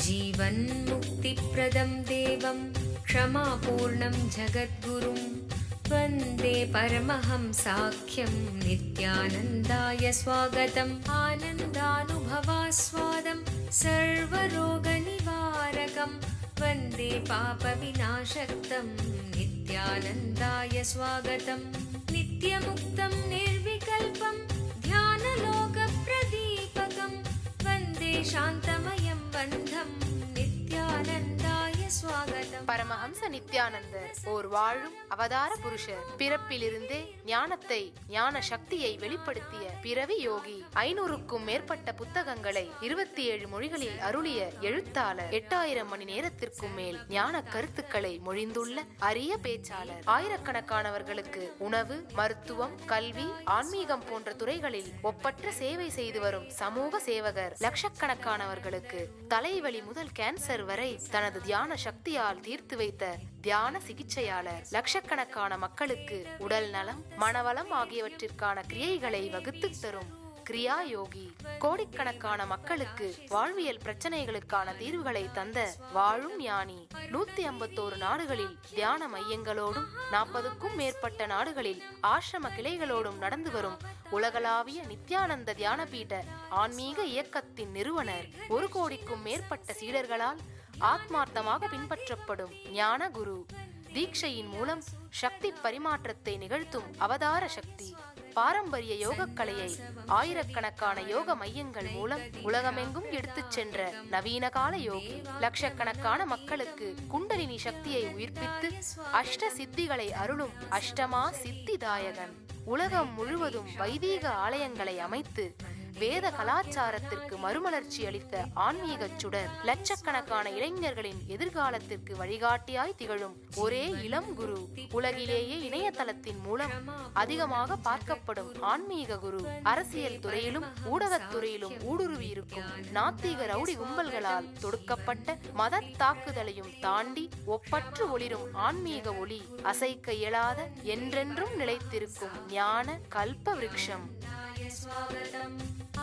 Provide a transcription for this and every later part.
जीवन्मुक्तिप्रदं देवं क्षमापूर्णं जगद्गुरुं वन्दे परमहंसाख्यं नित्यानन्दाय स्वागतम्। आनन्दानुभवास्वादं सर्वरोगनिवारकं वन्दे पापविनाशक्तं नित्यानन्दाय स्वागतम्। नित्यमुक्तं निर्विकल्पं ध्यानलोकप्रदीपकं वन्दे शान्तमयं बन्धं नित्यानन्दाय स्वागतम्। பரமஹம்ச நித்யானந்தர் ஓர் வாழும் அவதார புருஷர். பிறப்பிலிருந்தே ஞானத்தை, ஞான சக்தியை வெளிப்படுத்திய பிறவி யோகி. 500க்கும் மேற்பட்ட புத்தகங்களை 27 மொழிகளில் அருளிய எழுத்தாளர். 8000 மணி நேரத்திற்கும் மேல் ஞான கருத்துக்களை மொழிந்துள்ள அரிய பேச்சாளர். ஆயிரக்கணக்கானவர்களுக்கு உணவு, மருத்துவம், கல்வி, ஆன்மீகம் போன்ற துறைகளில் ஒப்பற்ற சேவை செய்து வரும் சமூக சேவகர். லட்சக்கணக்கானவர்களுக்கு தலைவலி முதல் கேன்சர் வரை தனது தியான சக்தியால் தீர்த்து வைத்த தியான சிகிச்சையாளர். லட்சக்கணக்கான மக்களுக்கு உடல் நலம், மனவளம் ஆகியவற்றிற்கான கிரியைகளை வகுத்து தரும் கிரியா யோகி. கோடிக்கணக்கான மக்களுக்கு வாழ்வியல் பிரச்சனைகளுக்கான தீர்வுகளை தந்த வாழும் ஞானி. 151 நாடுகளில் தியான மையங்களோடும் 40க்கும் மேற்பட்ட நாடுகளில் ஆசிரம கிளைகளோடும் நடந்து வரும் உலகளாவிய நித்யானந்த தியானபீட ஆன்மீக இயக்கத்தின் நிறுவனர். 1 கோடிக்கும் மேற்பட்ட சீடர்களால் ஆத்மார்த்தமாக பின்பற்றப்படும் ஞான குரு. தீட்சையின் மூலம் சக்தி பரிமாற்றத்தை நிகழ்த்தும் அவதார சக்தி. பாரம்பரிய யோகக்கலையை ஆயிரக்கணக்கான யோக மையங்கள் மூலம் உலகமெங்கும் எடுத்துச் சென்ற நவீன கால யோகி. லட்சக்கணக்கான மக்களுக்கு குண்டலினி சக்தியை உயிர்ப்பித்து அஷ்ட சித்திகளை அருளும் அஷ்டமா சித்திதாயகன். உலகம் முழுவதும் வைதீக ஆலயங்களை அமைத்து வேத கலாச்சாரத்திற்கு மறுமலர்ச்சி அளித்த ஆன்மீக சுடர். லட்சக்கணக்கான இளைஞர்களின் எதிர்காலத்திற்கு வழிகாட்டியாய் திகழும் ஒரே இளம் குரு. உலகிலேயே இணையதளத்தின் மூலம் அதிகமாக பார்க்கப்படும் ஆன்மீக குரு. அரசியல் துறையிலும் ஊடகத்துறையிலும் ஊடுருவி இருக்கும் நாத்திக ரவுடி கும்பல்களால் தொடுக்கப்பட்ட மத தாக்குதலையும் தாண்டி ஒப்பற்று ஒளிரும் ஆன்மீக ஒளி. அசைக்க இயலாத, என்றென்றும் நிலைத்திருக்கும் ஞான கல்ப விருட்சம்.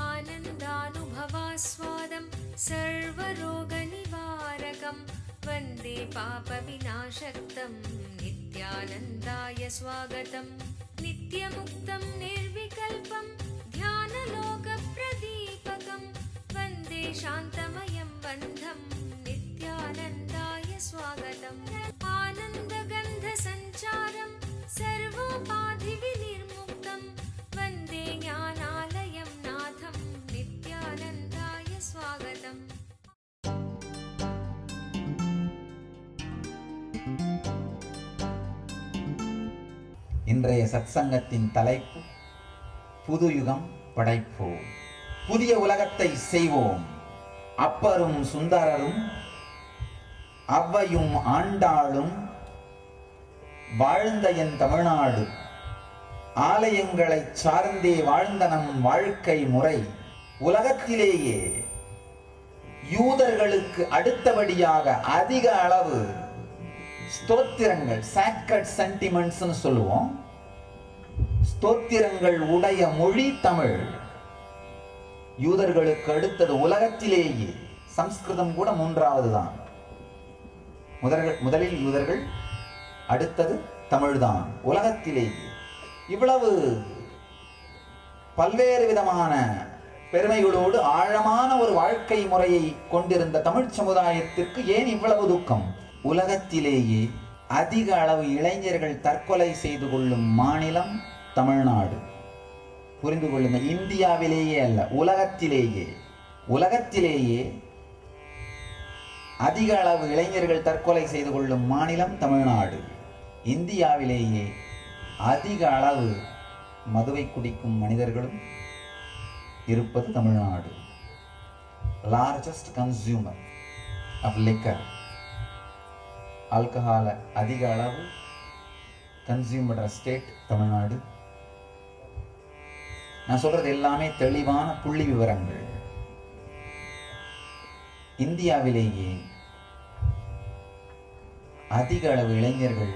आनन्दानुभवास्वादं सर्वरोगनिवारकं वन्दे पापविनाशक्तं नित्यानन्दाय स्वागतम्। नित्यमुक्तं निर्विकल्पं ध्यानलोकप्रदीपकं वन्दे शान्तमयं बन्धं नित्यानन्दाय स्वागतम्। आनन्दगन्धसञ्चारं सर्वोपाधिविनिर्मुक्तं वन्दे ज्ञानालयं नाथं नित्यानन्दाय स्वागतम्। இன்றைய சத்சங்கத்தின் தலைப்பு புது யுகம் படைப்போம், புதிய உலகத்தை செய்வோம். அப்பரும் சுந்தரரும் அவ்வையும் ஆண்டாளும் வாழ்ந்த என் தமிழ்நாடு, ஆலயங்களை சார்ந்தே வாழ்ந்த நம் வாழ்க்கை முறை உலகத்திலேயே யூதர்களுக்கு அடுத்தபடியாக அதிக அளவு ஸ்தோத்திரங்கள், சாக்ரட் சென்டிமெண்ட்ஸ்னு சொல்லுவோம், ஸ்தோத்திரங்கள் உடைய மொழி தமிழ். யூதர்களுக்கு அடுத்தது உலகத்திலேயே. சம்ஸ்கிருதம் கூட 3வது தான். முதலில் யூதர்கள், அடுத்தது தமிழ்தான் உலகத்திலேயே. இவ்வளவு பல்வேறு விதமான பெருமைகளோடு ஆழமான ஒரு வாழ்க்கை முறையை கொண்டிருந்த தமிழ் சமுதாயத்திற்கு ஏன் இவ்வளவு துக்கம்? உலகத்திலேயே அதிக அளவு இளைஞர்கள் தற்கொலை செய்து கொள்ளும் மாநிலம் தமிழ்நாடு. புரிந்து கொள்ளுங்கள், இந்தியாவிலேயே அல்ல, உலகத்திலேயே. உலகத்திலேயே அதிக அளவு இளைஞர்கள் தற்கொலை செய்து கொள்ளும் மாநிலம் தமிழ்நாடு. இந்தியாவிலேயே அதிக அளவு மதுவை குடிக்கும் மனிதர்களும் இருப்பது Tamil Nadu. Largest consumer of liquor, ஆல்கஹாலை அதிக அளவு கன்சியூம் பண்ற ஸ்டேட் தமிழ்நாடு. நான் சொல்றது எல்லாமே தெளிவான புள்ளி விவரங்கள். இந்தியாவிலேயே அதிக அளவு இளைஞர்கள்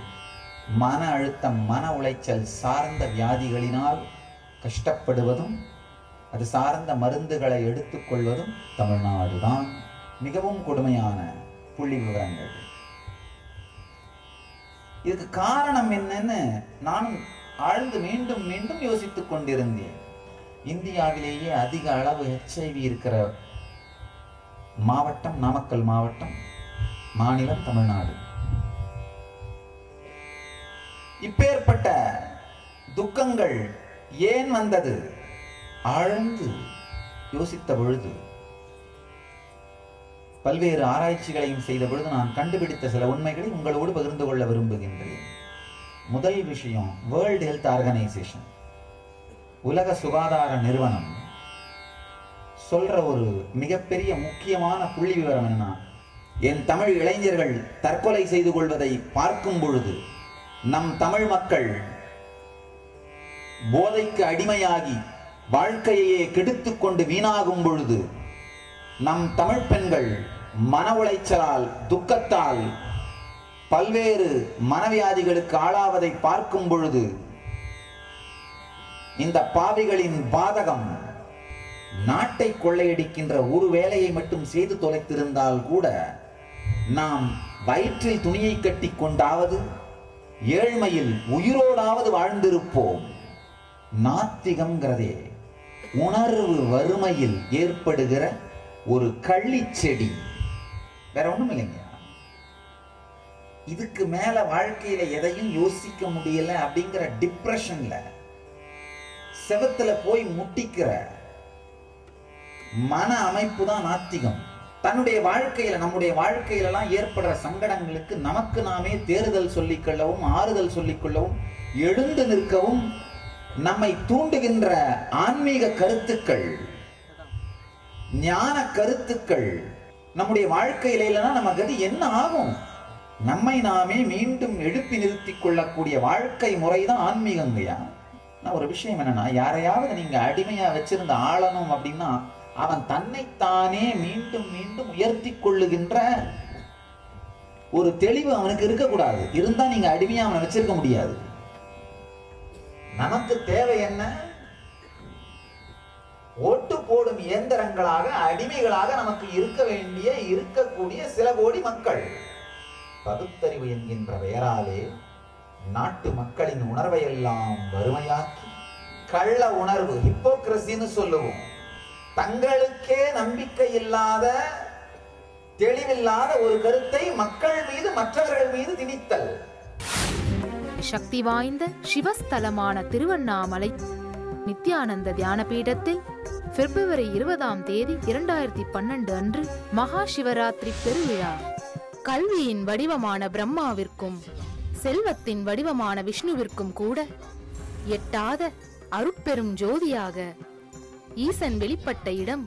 மன அழுத்தம், மன உளைச்சல் சார்ந்த வியாதிகளினால் கஷ்டப்படுவதும் அது சார்ந்த மருந்துகளை எடுத்துக்கொள்வதும் தமிழ்நாடு தான். மிகவும் கொடுமையான புள்ளி விவரங்கள். இதுக்கு காரணம் என்னன்னு நானும் ஆழ்ந்து மீண்டும் மீண்டும் யோசித்துக் கொண்டிருந்தேன். இந்தியாவிலேயே அதிக அளவு HIV இருக்கிற மாவட்டம் நாமக்கல் மாவட்டம், மாநிலம் தமிழ்நாடு. இப்பேற்பட்ட துக்கங்கள் ஏன் வந்தது? ஆழ்ந்து யோசித்த பொழுது, பல்வேறு ஆராய்ச்சிகளையும் செய்த பொழுது நான் கண்டுபிடித்த சில உண்மைகளை உங்களோடு பகிர்ந்து கொள்ள விரும்புகின்றேன். முதல் விஷயம், வேர்ல்ட் ஹெல்த் ஆர்கனைசேஷன், உலக சுகாதார நிறுவனம் சொல்ற ஒரு மிகப்பெரிய முக்கியமான புள்ளி விவரம் என்னன்னா, என் தமிழ் இளைஞர்கள் தற்கொலை செய்து கொள்வதை பார்க்கும் பொழுது, நம் தமிழ் மக்கள் போதைக்கு அடிமையாகி வாழ்க்கையே கெடுத்துக் கொண்டு வீணாகும் பொழுது, நம் தமிழ் பெண்கள் மன உளைச்சலால் துக்கத்தால் பல்வேறு மனவியாதிகளுக்கு ஆளாவதை பார்க்கும் பொழுது, இந்த பாவிகளின் பாதகம் நாட்டை கொள்ளையடிக்கின்ற ஒரு வேலையை மட்டும் செய்து தொலைத்திருந்தால் கூட நாம் வயிற்றில் துணியை கட்டி கொண்டாவது, ஏழ்மையில் உயிரோடாவது வாழ்ந்திருப்போம். நாத்திகம்ங்கிறதே உணர்வு வறுமையில் ஏற்படுகிற ஒரு கள்ளி செடி, வேற ஒண்ணும் இல்லைங்க. இதுக்கு மேல வாழ்க்கையில எதையும் யோசிக்க முடியல அப்படிங்கிற டிப்ரெஷன்ல செவத்துல போய் முட்டிக்கிற மன அமைப்பு தான் நாத்திகம். தன்னுடைய வாழ்க்கையில, நம்முடைய வாழ்க்கையில எல்லாம் ஏற்படுற சங்கடங்களுக்கு நமக்கு நாமே தேறுதல் சொல்லிக்கொள்ளவும், ஆறுதல் சொல்லிக்கொள்ளவும், எழுந்து நிற்கவும் நம்மை தூண்டுகின்ற ஆன்மீக கருத்துக்கள், ஞான கருத்துக்கள் நம்முடைய வாழ்க்கையில இல்லைன்னா நம்ம கதி என்ன ஆகும்? நம்மை நாமே மீண்டும் எழுப்பி நிறுத்திக் கொள்ளக்கூடிய வாழ்க்கை முறைதான் ஆன்மீகங்கய்யா. நான் ஒரு விஷயம் என்னன்னா, யாரையாவது நீங்க அடிமையா வச்சிருந்த ஆளணும் அப்படின்னா அவன் தன்னைத்தானே மீண்டும் மீண்டும் உயர்த்தி கொள்ளுகின்ற ஒரு தெளிவு அவனுக்கு இருக்கக்கூடாது. இருந்தா நீங்க அடிமையா அவனை வச்சிருக்க முடியாது. நமக்கு தேவை என்ன? ஓட்டு போடும் இயந்திரங்களாக, அடிமைகளாக நமக்கு இருக்கக்கூடிய சில கோடி மக்கள். பகுத்தறிவு என்கின்ற பெயராலே நாட்டு மக்களின் உணர்வை எல்லாம் வறுமையாக்கி, கள்ள உணர்வு, ஹிப்போக்ரசின்னு சொல்லுவோம், தங்களுக்கே நம்பிக்கை இல்லாத, தெளிவில்லாத ஒரு கருத்தை மக்கள் மீது, மற்றவர்கள் மீது திணித்தல். சக்தி வாய்ந்த சிவஸ்தலமான திருவண்ணாமலை நித்யானந்த தியான பீடத்தில் பிப்ரவரி 20 2012 அன்று மகா சிவராத்திரி பெருவிழா. கல்வியின் வடிவமான பிரம்மாவிற்கும் செல்வத்தின் வடிவமான விஷ்ணுவிற்கும் கூட எட்டாத அருட்பெரும் ஜோதியாக ஈசன் வெளிப்பட்ட இடம்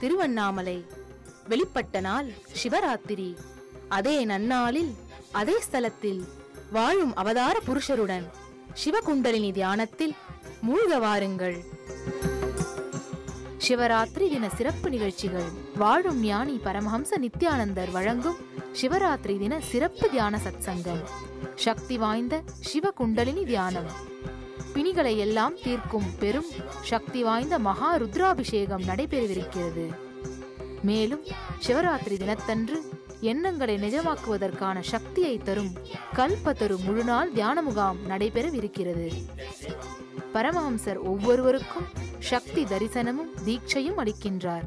திருவண்ணாமலை. வெளிப்பட்ட நாள் சிவராத்திரி. அதே நன்னாளில் அதே ஸ்தலத்தில் வாழும் அவதார புருஷருடன் சிவகுண்டலினி தியானத்தில் மூழ்க வாருங்கள். சிவராத்திரி தின சிறப்பு நிகழ்ச்சிகள். வாழும் ஞானி பரமஹம்ச நித்யானந்தர் வழங்கும் சிவராத்திரி தின சிறப்பு தியான சத்சங்கம். சக்தி வாய்ந்த சிவகுண்டலினி தியானம். பிணிகளை எல்லாம் தீர்க்கும் பெரும் சக்தி வாய்ந்த மகா ருத்ராபிஷேகம் நடைபெறவிருக்கிறது. மேலும் சிவராத்திரி தினத்தன்று எண்ணங்களை நிஜமாக்குவதற்கான சக்தியை தரும் கல்பத்தரு முழுநாள் தியான முகாம் நடைபெறவிருக்கிறது. பரமஹம்சர் ஒவ்வொருவருக்கும் சக்தி தரிசனமும் தீட்சையும் அளிக்கின்றார்.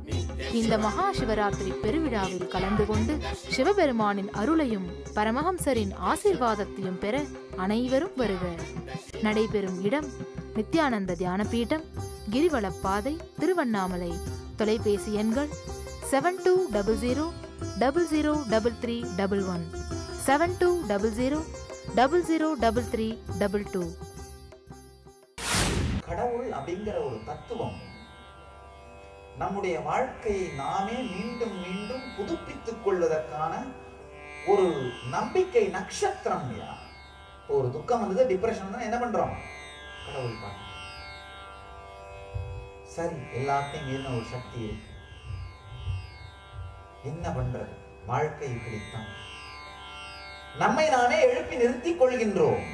இந்த மகா சிவராத்திரி பெருவிழாவில் கலந்து கொண்டு சிவபெருமானின் அருளையும் பரமஹம்சரின் ஆசீர்வாதத்தையும் பெற அனைவரும் வருக. நடைபெறும் இடம் நித்யானந்த தியான பீடம், கிரிவலப்பாதை, திருவண்ணாமலை. தொலைபேசி எண்கள் 7200003311 7200003322. கடவுள் அப்படிங்கிற ஒரு தத்துவம் நம்முடைய வாழ்க்கையை நாமே மீண்டும் மீண்டும் புதுப்பித்துக் கொள்வதற்கான ஒரு நம்பிக்கை நட்சத்திரம். ஒரு துக்கம் வந்தது, டிப்ரெஷன் தான், என்ன பண்றோம்? கடவுள் பார்க்க. சரி, எல்லாத்தையும் என்ன ஒரு சக்தி இருக்கு, என்ன பண்றது? வாழ்க்கை இப்படித்தான். நம்மை நாமே எழுப்பி நிறுத்திக் கொள்கின்றோம்.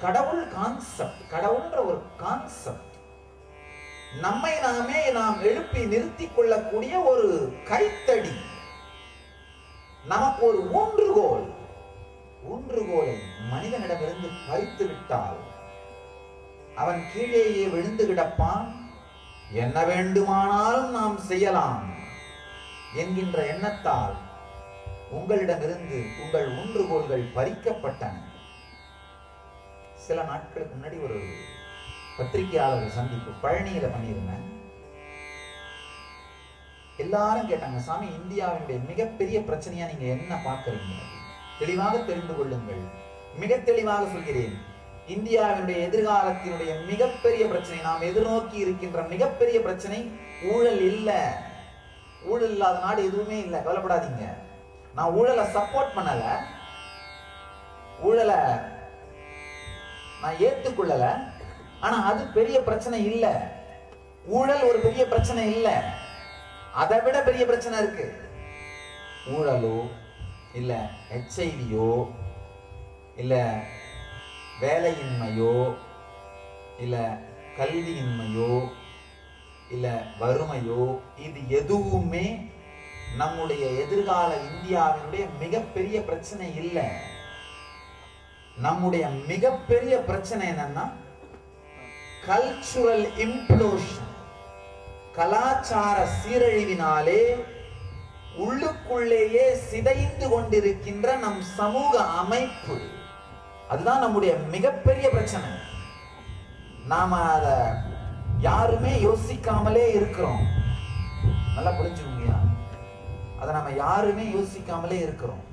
கடவுள் கான்செப்ட், கடவுள்ன்ற ஒரு கான்செப்ட் நம்மை நாமே நாம் எழுப்பி நிறுத்திக் கொள்ளக்கூடிய ஒரு கைத்தடி, நமக்கு ஒரு ஊன்றுகோலை மனிதனிடமிருந்து பறித்து விட்டால் அவன் கீழேயே விழுந்து கிடப்பான். என்ன வேண்டுமானாலும் நாம் செய்யலாம் என்கின்ற எண்ணத்தால் உங்களிடமிருந்து உங்கள் ஊன்றுகோல்கள் பறிக்கப்பட்டன. சில நாட்களுக்கு முன்னாடி ஒரு பத்திரிகையாளர்கள் சந்திப்பு பழனியில பண்ணியிருந்தேன். எல்லாரும் கேட்டாங்க, சாமி இந்தியாவினுடைய மிகப்பெரிய பிரச்சனையா நீங்க என்ன பார்க்கறீங்க? தெளிவாக தெரிந்து கொள்ளுங்கள். மிக தெளிவாக சொல்கிறேன், இந்தியாவினுடைய எதிர்காலத்தினுடைய மிகப்பெரிய பிரச்சனை, நாம் எதிர்நோக்கி இருக்கின்ற மிகப்பெரிய பிரச்சனை ஊழல் இல்ல. ஊழல் இல்லாத நாடு எதுவுமே இல்லை, கவலைப்படாதீங்க. நான் ஊழலை சப்போர்ட் பண்ணல, ஊழலை நான் ஏத்துக்கொள்ளல. ஆனா அது பெரிய பிரச்சனை இல்ல. ஊழல் ஒரு பெரிய பிரச்சனை இல்ல, அதை விட பெரிய பிரச்சனை இருக்கு. ஊழலோ இல்ல HIV-யோ இல்ல வேலையின்மையோ இல்ல கல்வியின்மையோ இல்ல வறுமையோ, இது எதுவுமே நம்முடைய எதிர்கால இந்தியாவினுடைய மிகப்பெரிய பிரச்சனை இல்லை. நம்முடைய மிகப்பெரிய பிரச்சனை என்னன்னா கல்ச்சுரல் இம்ப்ளோஷன், கலாச்சார சீரழிவினாலே உள்ளுக்குள்ளேயே சிதைந்து கொண்டிருக்கின்ற நம் சமூக அமைப்பு. அதுதான் நம்முடைய மிகப்பெரிய பிரச்சனை. நாம அத யாருமே யோசிக்காமலே இருக்கிறோம். நல்லா புரிஞ்சுக்கோங்க, அதை நம்ம யாருமே யோசிக்காமலே இருக்கிறோம்.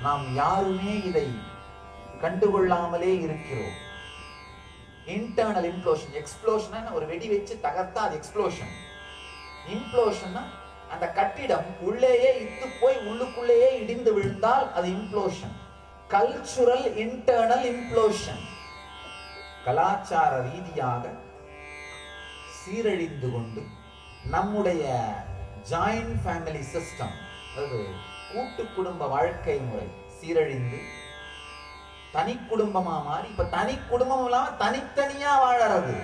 நாம் யாருமே இதை கண்டுகொள்ளாமலே இருக்கிறோம். இன்டர்னல் இம்ப்ளோஷன், எக்ஸ்ப்ளோஷன் ஒரு வெடி வச்சு தகர்த்தா அது எக்ஸ்ப்ளோஷன். இம்ப்ளோஷன் அந்த கட்டிடம் உள்ளேயே இத்து போய் உள்ளுக்குள்ளேயே இடிந்து விழுந்தால் அது இம்ப்ளோஷன். கல்ச்சுரல் இன்டர்னல் இம்ப்ளோஷன், கலாச்சார ரீதியாக சீரழிந்து கொண்டு நம்முடைய ஜாயிண்ட் ஃபேமிலி சிஸ்டம், அதாவது கூட்டு குடும்ப வாழ்க்கை முறை சீரழிந்து தனி குடும்பமா மாறி, இப்ப தனி குடும்பம் இல்லாம தனித்தனியா வாழறது.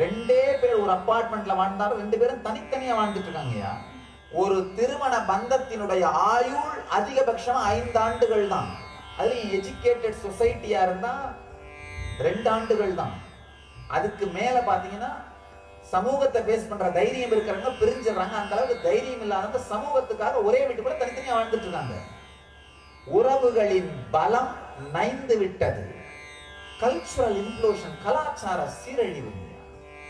ரெண்டே பேர் ஒரு அபார்ட்மெண்ட்ல வாழ்ந்தாலும் 2 பேரும் தனித்தனியா வாழ்ந்துட்டு இருக்காங்கயா. ஒரு திருமண பந்தத்தினுடைய ஆயுள் அதிகபட்சமா 5 ஆண்டுகள் தான். அதுலயும் எஜுகேட்டட் சொசைட்டியா இருந்தா 2 ஆண்டுகள் தான். அதுக்கு மேல பாத்தீங்கன்னா சமூகத்தை பேஸ் பண்ற தைரியம் இருக்கிறவங்க பிரிஞ்சிடறாங்க. அந்த அளவுக்கு தைரியம் இல்லாதவங்க சமூகத்துக்காக ஒரே வீட்டுக்குள்ள தனித்தனியா வாழ்ந்துட்டு இருக்காங்க. உறவுகளின் பலம் நைந்து விட்டது. கல்ச்சுரல் இம்ப்ளோஷன், கலாச்சார சீரழிவு,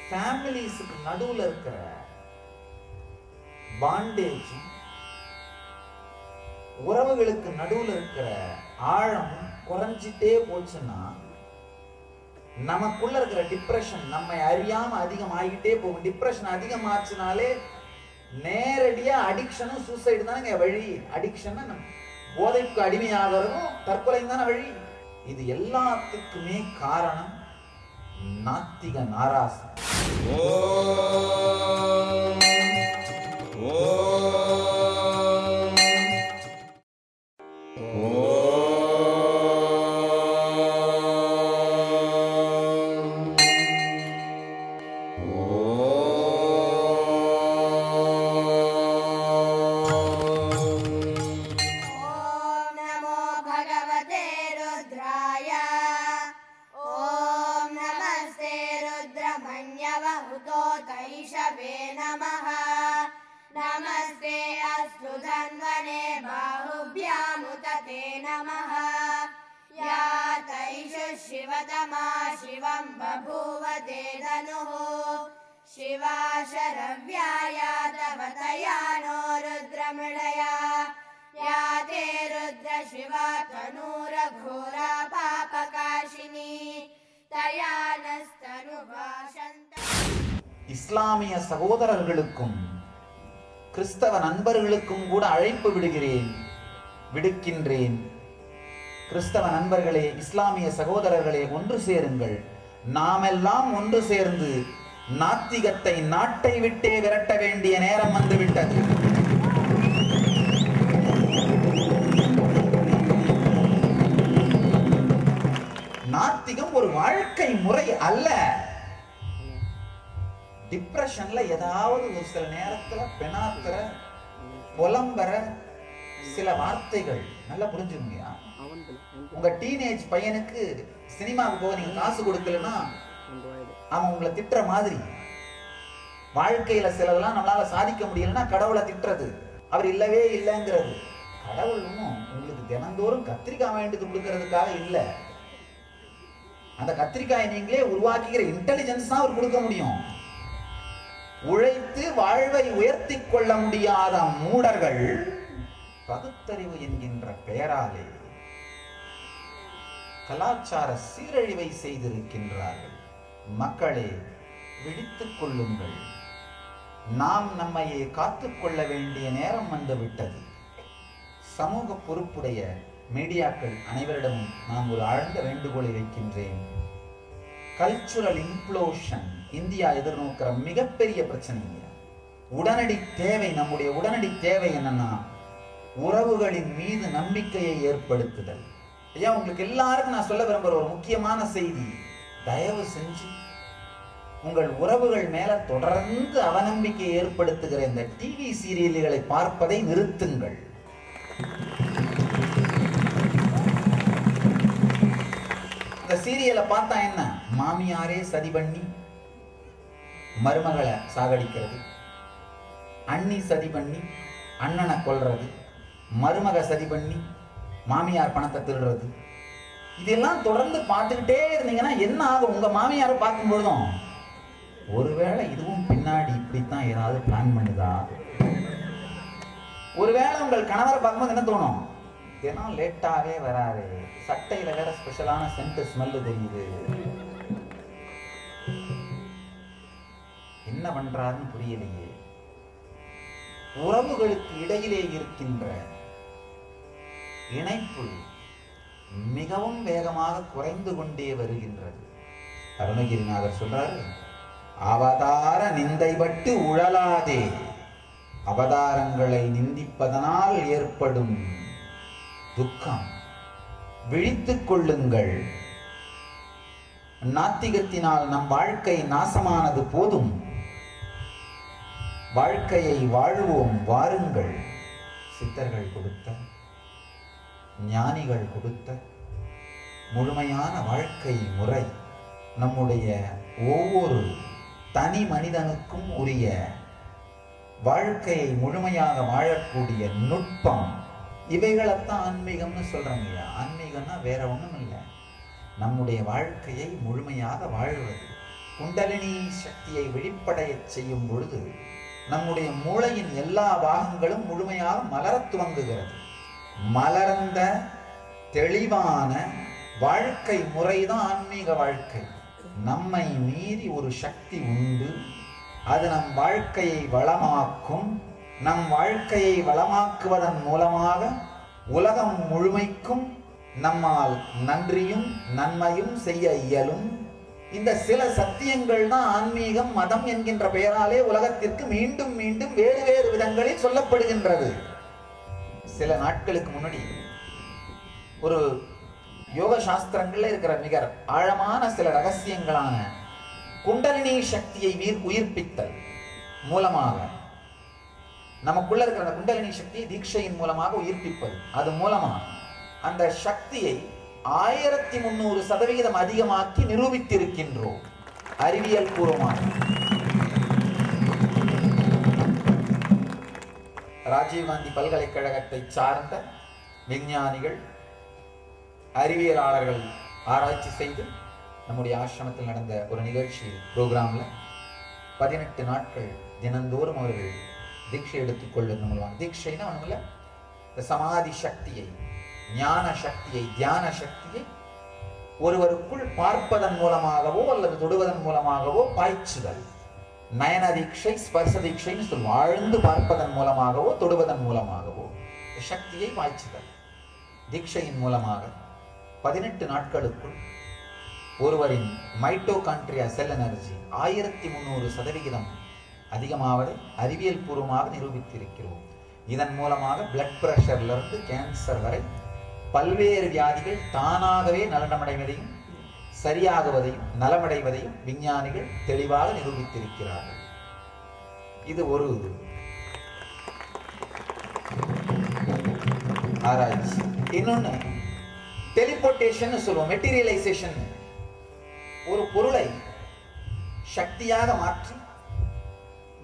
ஃபேமிலிஸ்க்கு நடுவுல இருக்கிற பாண்டேஜ், உறவுகளுக்கு நடுவுல இருக்கிற ஆழம் குறைஞ்சிட்டே போச்சுன்னா நமக்குள்ள இருக்கிற டிப்ரெஷன் நம்மை அறியாம அதிகமாகிட்டே போகும். டிப்ரெஷன் அதிகமாச்சுனாலே நேரடியா அடிக்ஷனும் சூசைடு தானே வழி. அடிக்ஷன் போதைக்கு அடிமையாகிறதும் தற்கொலையும் தானே வழி. இது எல்லாத்துக்குமே காரணம் நாத்திக நாராசம். नमस्ते अस्तु धन्वने बाहुभ्यामुतते नमः। या तैषु शिवतमा शिवं बभूव ते धनुः। शिवा शरव्याया तव तया नो रुद्रमृडया। या ते रुद्र शिवा तनूरघोरा पापकाशिनी तया नस्तनुभाषन्त। இஸ்லாமிய சகோதரர்களுக்கும் கிறிஸ்தவ நண்பர்களுக்கும் கூட அழைப்பு விடுக்கின்றேன். கிறிஸ்தவ நண்பர்களே, இஸ்லாமிய சகோதரர்களே, ஒன்று சேருங்கள். நாமெல்லாம் ஒன்று சேர்ந்து நாத்திகத்தை நாட்டை விட்டே விரட்ட வேண்டிய நேரம் வந்துவிட்டது. நாத்திகம் ஒரு வாழ்க்கை முறை அல்ல. டிப்ரெஷன்ல ஏதாவது ஒரு சில நேரத்துல பெனாத்திர புலம்பெற சில வார்த்தைகள் நல்லா புரிஞ்சுக்கங்கயா. உங்க டீனேஜ் பையனுக்கு சினிமாவுக்கு போக நீங்க காசு கொடுக்கலன்னா அவன் உங்களை திட்டுற மாதிரி, வாழ்க்கையில சிலதெல்லாம் நம்மளால சாதிக்க முடியலன்னா கடவுளை திட்டுறது, அவர் இல்லவே இல்லைங்கிறது. கடவுள் உங்களுக்கு தினந்தோறும் கத்திரிக்காய் வாங்கிட்டு கொடுக்கறதுக்காக இல்ல, அந்த கத்திரிக்காயை நீங்களே உருவாக்கிக்கிற இன்டெலிஜென்ஸ் தான் அவர் கொடுக்க முடியும். உழைத்து வாழ்வை உயர்த்தி கொள்ள முடியாத மூடர்கள் பகுத்தறிவு என்கின்ற பெயராலே கலாச்சார சீரழிவை செய்திருக்கின்றார்கள். மக்களே, விழித்துக் கொள்ளுங்கள். நாம் நம்மையே காத்துக்கொள்ள வேண்டிய நேரம் வந்துவிட்டது. சமூக பொறுப்புடைய மீடியாக்கள் அனைவரிடமும் நான் ஒரு ஆழ்ந்த வேண்டுகோளை வைக்கின்றேன். கல்ச்சுரல் இம்ப்ளோஷன் இந்தியா எதிர்நோக்கிற மிகப்பெரிய பிரச்சனை. உடனடி தேவை, நம்முடைய உடனடி தேவை என்னன்னா உறவுகளின் மீது நம்பிக்கையை ஏற்படுத்துதல். ஐயா, உங்களுக்கு எல்லாருக்கும் நான் சொல்ல விரும்புற ஒரு முக்கியமான செய்தி, தயவு செஞ்சு உங்கள் உறவுகள் மேல தொடர்ந்து அவநம்பிக்கையை ஏற்படுத்துகிற இந்த டிவி சீரியல்களை பார்ப்பதை நிறுத்துங்கள். இந்த சீரியலை பார்த்தா என்ன, மாமியாரே சதி பண்ணி மருமகளை சாகடிக்கிறது, அண்ணி சதி பண்ணி அண்ணனை கொல்றது, மருமக சதி பண்ணி மாமியார் பணத்தை திருடுறது, இதெல்லாம் தொடர்ந்து பார்த்துக்கிட்டே இருந்தீங்கன்னா என்ன ஆகும்? உங்க மாமியாரை பார்க்கும் பொழுதும் ஒருவேளை இதுவும் பின்னாடி இப்படித்தான் ஏதாவது பிளான் பண்ணுதா? ஒருவேளை உங்கள் கணவரை பார்க்கும்போது என்ன தோணும்? தினம் லேட்டாவே வராரு, சட்டையில வேற ஸ்பெஷலான சென்ட் ஸ்மெல் தெரியுது, என்ன பண்றாருன்னு புரியலையே. உறவுகளுக்கு இடையிலே இருக்கின்ற இணைப்பு மிகவும் வேகமாக குறைந்து கொண்டே வருகின்றது. அருணகிரிநாதர் சொல்றாரு, அவதார நிந்தைப்பட்டு உழலாதே, அவதாரங்களை நிந்திப்பதனால் ஏற்படும் துக்கம் விழித்துக் கொள்ளுங்கள். நாத்திகத்தினால் நம் வாழ்க்கை நாசமானது போதும், வாழ்க்கையை வாழ்வோம் வாருங்கள். சித்தர்கள் கொடுத்த, ஞானிகள் கொடுத்த முழுமையான வாழ்க்கை முறை நம்முடைய ஒவ்வொரு தனி மனிதனுக்கும் உரிய வாழ்க்கையை முழுமையாக வாழக்கூடிய நுட்பம், இவைகளைத்தான் ஆன்மீகம்னு சொல்றாங்க. ஆன்மீகம்னா வேற ஒண்ணும் இல்லை, நம்முடைய வாழ்க்கையை முழுமையாக வாழ்வது. குண்டலினி சக்தியை வெளிப்படைய செய்யும் பொழுது நம்முடைய மூளையின் எல்லா பாகங்களும் முழுமையாக மலரத் துவங்குகிறது. மலர்ந்த தெளிவான வாழ்க்கை முறைதான் ஆன்மீக வாழ்க்கை. நம்மை மீறி ஒரு சக்தி உண்டு, அது நம் வாழ்க்கையை வளமாக்கும். நம் வாழ்க்கையை வளமாக்குவதன் மூலமாக உலகம் முழுமைக்கும் நம்மால் நன்றியும் நன்மையும் செய்ய இயலும். இந்த சில சத்தியங்கள் தான் ஆன்மீகம், மதம் என்கின்ற பெயராலே உலகத்திற்கு மீண்டும் மீண்டும் வேறு வேறு விதங்களில் சொல்லப்படுகின்றது. சில நாட்களுக்கு முன்னாடி ஒரு யோக சாஸ்திரங்கள்ல இருக்கிற மிக ஆழமான சில ரகசியங்களான குண்டலினி சக்தியை உயிர்ப்பித்தல் மூலமாக, நமக்குள்ள இருக்கிற அந்த குண்டலினி சக்தியை தீட்சையின் மூலமாக உயிர்ப்பிப்பது, அது மூலமா அந்த சக்தியை 1300% அதிகமாக்கி நிரூபித்திருக்கின்றோம் அறிவியல் பூர்வமாக. ராஜீவ்காந்தி பல்கலைக்கழகத்தை சார்ந்த விஞ்ஞானிகள், அறிவியலாளர்கள் ஆராய்ச்சி செய்து நம்முடைய ஆசிரமத்தில் நடந்த ஒரு நிகழ்ச்சி ப்ரோக்ராம்ல 18 நாட்கள் தினந்தோறும் அவர்கள் தீட்சை எடுத்துக்கொள்வது மூலமாக, தீட்சைன்னா ஒண்ணுமில்ல, இந்த சமாதி சக்தியை, ஞான சக்தியை, தியான சக்தியை ஒருவருக்குள் பார்ப்பதன் மூலமாகவோ அல்லது தொடுவதன் மூலமாகவோ பாய்ச்சுதல். நயன தீட்சை, ஸ்பர்ச தீட்சைன்னு சொல்லுவோம். ஆழ்ந்து பார்ப்பதன் மூலமாகவோ தொடுவதன் மூலமாகவோ சக்தியை பாய்ச்சுதல். தீட்சையின் மூலமாக 18 நாட்களுக்குள் ஒருவரின் மைட்டோகாண்ட்ரியா செல் எனர்ஜி 1300% அதிகமாவதை அறிவியல் பூர்வமாக நிரூபித்திருக்கிறோம். இதன் மூலமாக பிளட் பிரஷர்ல இருந்து கேன்சர் வரை பல்வேறு வியாதிகள் தானாகவே நலனமடைவதையும், சரியாகுவதையும் நலமடைவதையும் விஞ்ஞானிகள் தெளிவாக நிரூபித்திருக்கிறார்கள். இது ஒரு ஆராய்ச்சி. இன்னொன்னு டெலிபோர்டேஷன் சொல்லுவோம், மெட்டீரியலைசேஷன். ஒரு பொருளை சக்தியாக மாற்றி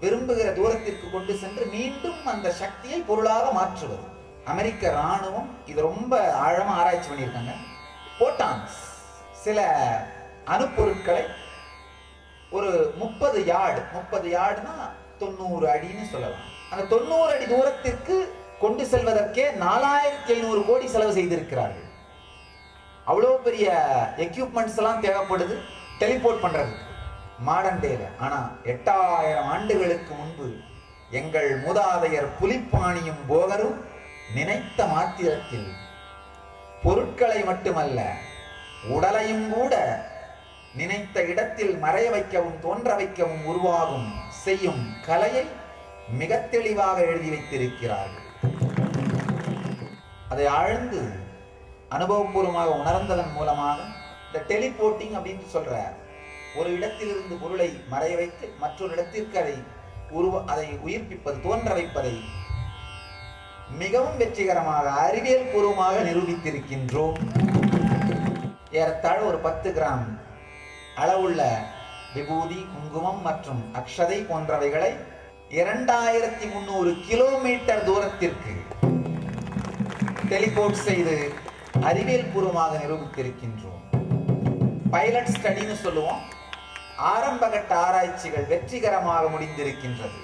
விரும்புகிற தூரத்திற்கு கொண்டு சென்று மீண்டும் அந்த சக்தியை பொருளாக மாற்றுவது. அமெரிக்க ராணுவம் இது ரொம்ப ஆழமா ஆராய்ச்சி பண்ணியிருக்காங்க. போட்டான்ஸ், சில அணுப்பொருட்களை ஒரு 30 யார்டுனா 90 அடின்னு சொல்லலாம். அந்த 90 அடி தூரத்திற்கு கொண்டு செல்வதற்கே 4500 கோடி செலவு செய்திருக்கிறார்கள். அவ்வளவு பெரிய எக்யூப்மெண்ட்ஸ் எல்லாம் தேவைப்படுது டெலிபோர்ட் பண்றதுக்கு மாடர்ன் டேல. ஆனா 8000 ஆண்டுகளுக்கு முன்பு எங்கள் மூதாதையர் புலிப்பாணியும் போகரும் நினைத்த மாத்திரத்தில் பொருட்களை மட்டுமல்ல உடலையும் கூட நினைத்த இடத்தில் மறைய வைக்கவும் தோன்ற வைக்கவும் உருவாகும் செய்யும் கலையை மிக தெளிவாக எழுதி வைத்திருக்கிறார்கள். அதை ஆழ்ந்து அனுபவபூர்வமாக உணர்ந்ததன் மூலமாக இந்த டெலிபோர்ட்டிங் அப்படின்னு சொல்ற ஒரு இடத்திலிருந்து பொருளை மறைய வைத்து மற்றொரு இடத்திற்கு அதை உயிர்ப்பிப்பது, தோன்ற வைப்பதை மிகவும் வெற்றிகரமாக அறிவியல் பூர்வமாக நிரூபித்திருக்கின்றோம். ஏறத்தாழ ஒரு 10 கிராம் அளவுள்ள விபூதி, குங்குமம் மற்றும் அக்ஷதை போன்றவைகளை 2300 கிலோமீட்டர் தூரத்திற்கு டெலிபோர்ட் செய்து அறிவியல் பூர்வமாக நிரூபித்திருக்கின்றோம். பைலட் ஸ்டடின்னு சொல்லுவோம். ஆரம்ப கட்ட ஆராய்ச்சிகள் வெற்றிகரமாக முடிந்திருக்கின்றது.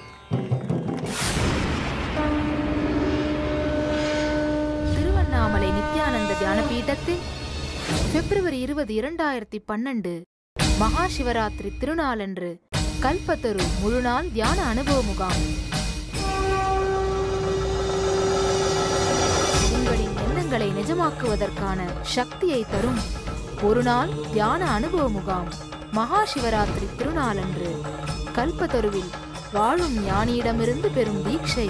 திருவண்ணாமலை நித்யானந்த தியான பீடத்தில் பிப்ரவரி 20, 2012 மகா சிவராத்திரி திருநாளன்று கல்பத்தரு முழுநாள் தியான அனுபவ முகாம். உங்களின் எண்ணங்களை நிஜமாக்குவதற்கான சக்தியை தரும் ஒரு நாள் தியான அனுபவ முகாம். மகா சிவராத்திரி திருநாளன்று கல்பத்தருவில் வாழும் ஞானியிடமிருந்து பெறும் தீட்சை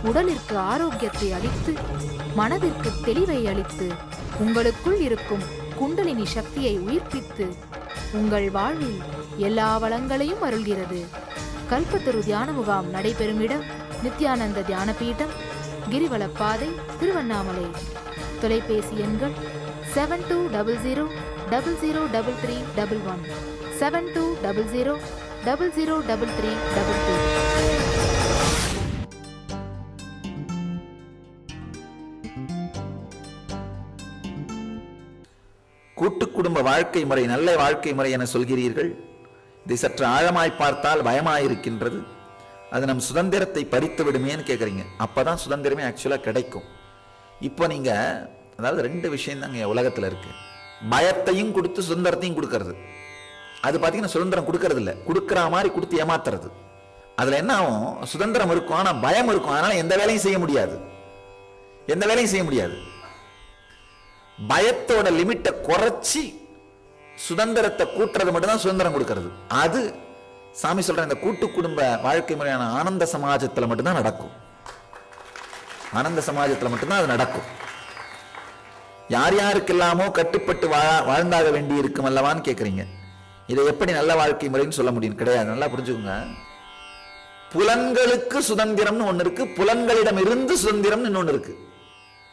உடலிற்கு ஆரோக்கியத்தை அளித்து மனதிற்கு தெளிவை அளித்து உங்களுக்குள் இருக்கும் குண்டலினி சக்தியை உயிர்ப்பித்து உங்கள் வாழ்வில் எல்லா வளங்களையும் அருள்கிறது. கல்பத்தரு தியான முகாம் நடைபெறும் இடம் நித்யானந்த தியான பீடம், கிரிவலப்பாதை, திருவண்ணாமலை. தொலைபேசி எண்கள் 7200003311 7200003322. கூட்டு குடும்ப வாழ்க்கை முறை நல்ல வாழ்க்கை முறை என சொல்கிறீர்கள். இதை சற்று ஆழமாய் பார்த்தால் பயமாயிருக்கின்றது. அது நம் சுதந்திரத்தை பறித்து விடுமேன்னு கேட்குறீங்க. அப்பதான் சுதந்திரமே ஆக்சுவலா கிடைக்கும். இப்போ நீங்க அதாவது 2 விஷயம் தாங்க உலகத்துல இருக்கு. பயத்தையும் கொடுத்து சுதந்திரத்தையும் கொடுக்கறது. அது பார்த்தீங்கன்னா சுதந்திரம் கொடுக்கறது இல்லை, கொடுக்குற மாதிரி கொடுத்து ஏமாத்துறது. அதுல என்ன ஆகும், சுதந்திரம் இருக்கும் ஆனா பயம் இருக்கும். அதனால எந்த வேலையும் செய்ய முடியாது. பயத்தோட லிமிட்டை குறைச்சி சுதந்திரத்தை கூட்டுறது மட்டும்தான் சுதந்திரம் கொடுக்கிறது. அது சாமி சொல்ற இந்த கூட்டு குடும்ப வாழ்க்கை முறையான ஆனந்த சமாஜத்துல மட்டும்தான் நடக்கும். ஆனந்த சமாஜத்துல மட்டும்தான் அது நடக்கும். யார் யாருக்கெல்லாமோ கட்டுப்பட்டு வாழ்ந்தாக வேண்டி இருக்கும் அல்லவான்னு கேட்குறீங்க. இதை எப்படி நல்ல வாழ்க்கை முறைன்னு சொல்ல முடியும்? கிடையாது. நல்லா புரிஞ்சுக்கோங்க. புலன்களுக்கு சுதந்திரம்னு ஒன்று இருக்கு, புலன்களிடம் இருந்து சுதந்திரம்னு இன்னொன்று இருக்கு.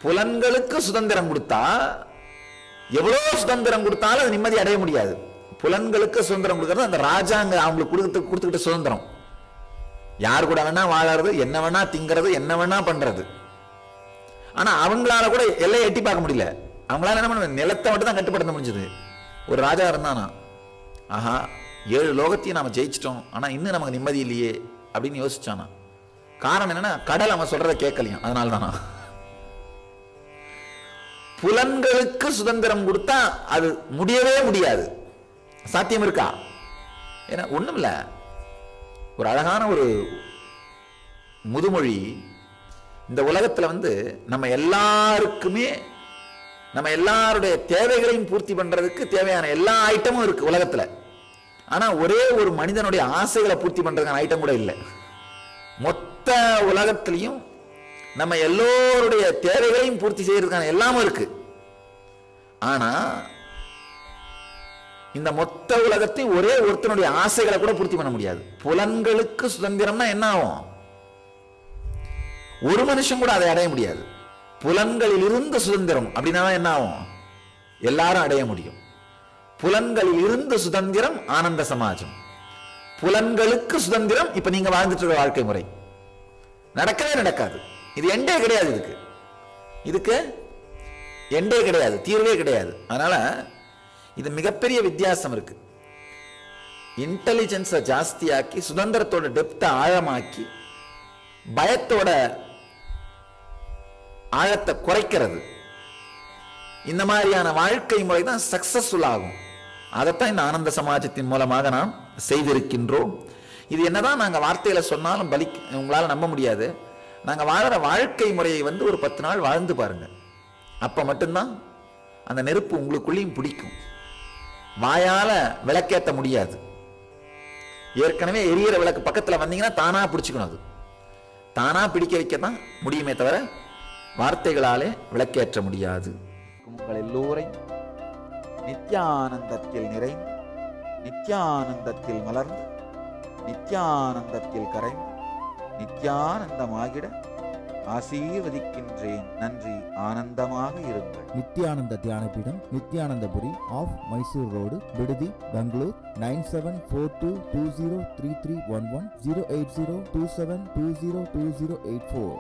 புலன்களுக்கு சுதந்திரம் கொடுத்தா எவ்வளவு சுதந்திரம் கொடுத்தாலும் அது நிம்மதி அடைய முடியாது. புலன்களுக்கு சுதந்திரம் கொடுக்கறது அந்த ராஜாங்க அவங்களுக்கு கொடுத்துக்கிட்ட சுதந்திரம். யார் கூட வேணா வாழறது, என்ன வேணா திங்கிறது, என்ன வேணா பண்றது. ஆனா அவங்களால கூட எல்லையை எட்டி பார்க்க முடியல. அவங்களால என்ன பண்ண, நிலத்தை மட்டும் தான் கட்டுப்படுத்த முடிஞ்சது. ஒரு ராஜா இருந்தானா, ஆஹா 7 லோகத்தையும் நாம ஜெயிச்சிட்டோம், ஆனா இன்னும் நமக்கு நிம்மதி இல்லையே அப்படின்னு யோசிச்சானா. காரணம் என்னன்னா, கடல் அவன் சொல்றதை கேட்கலையும். அதனால தானா. புலன்களுக்கு சுதந்திரம் கொடுத்தா அது முடியவே முடியாது. சாத்தியம் இருக்கா? ஏன்னா ஒண்ணும் இல்ல. ஒரு அழகான ஒரு முதுமொழி, இந்த உலகத்துல நம்ம எல்லாருக்குமே நம்ம எல்லாருடைய தேவைகளையும் பூர்த்தி பண்றதுக்கு தேவையான எல்லா ஐட்டமும் இருக்கு உலகத்துல. ஆனா ஒரே ஒரு மனிதனுடைய ஆசைகளை பூர்த்தி பண்றதுக்கான ஐட்டம் கூட இல்லை. மொத்த உலகத்திலையும் நம்ம எல்லோருடைய தேவைகளையும் பூர்த்தி செய்யறதுக்கான எல்லாமும் இருக்கு. ஆனா இந்த மொத்த உலகத்தையும் ஒரே ஒருத்தனுடைய ஆசைகளை கூட பூர்த்தி பண்ண முடியாது. புலன்களுக்கு சுதந்திரம்னா என்ன ஆகும்? ஒரு மனுஷன் கூட அதை அடைய முடியாது. புலன்களில் இருந்த சுதந்திரம் அப்படின்னா என்ன ஆகும்? எல்லாரும் அடைய முடியும். புலன்களில் இருந்த சுதந்திரம் ஆனந்த சமாஜம். புலன்களுக்கு சுதந்திரம் இப்ப நீங்க வாழ்ந்துட்டு இருக்க வாழ்க்கை முறை நடக்கவே நடக்காது. இது எண்டே கிடையாது. இதுக்கு எண்டே கிடையாது, தீர்வே கிடையாது. அதனால இது மிகப்பெரிய வித்தியாசம் இருக்கு. இன்டெலிஜென்ஸை ஜாஸ்தியாக்கி சுதந்திரத்தோட டெப்த்தை ஆழமாக்கி பயத்தோட ஆழத்தை குறைக்கிறது. இந்த மாதிரியான வாழ்க்கை முறை தான் சக்சஸ்ஃபுல் ஆகும். அதைத்தான் இந்த ஆனந்த சமாஜத்தின் மூலமாக நாம் செய்திருக்கின்றோம். இது என்னதான் நாங்கள் வார்த்தையில சொன்னாலும் உங்களால் நம்ப முடியாது. நாங்கள் வாழற வாழ்க்கை முறையை ஒரு 10 நாள் வாழ்ந்து பாருங்க. அப்ப மட்டும்தான் அந்த நெருப்பு உங்களுக்குள்ளேயும் பிடிக்கும். வாயால விளக்கேற்ற முடியாது. ஏற்கனவே எரியிற விளக்கு பக்கத்துல வந்தீங்கன்னா தானா பிடிச்சுக்கணும். அது தானா பிடிக்க வைக்கத்தான் முடியுமே தவிர வார்த்தைகளாலே விளக்கேற்ற முடியாது. உங்கள் எல்லோரையும் நித்யானந்தத்தில் நிறைந்து, நித்யானந்தத்தில் மலர்ந்து, நித்யானந்தத்தில் கரைந்து, நித்யானந்தமாகிட ஆசீர்வதிக்கின்றேன். நன்றி. ஆனந்தமாக இருங்கள். நித்யானந்த தியானபீடம், நித்யானந்தபுரி ஆஃப் மைசூர் ரோடு, விடுதி, பெங்களூர். 9742203311 08027202084.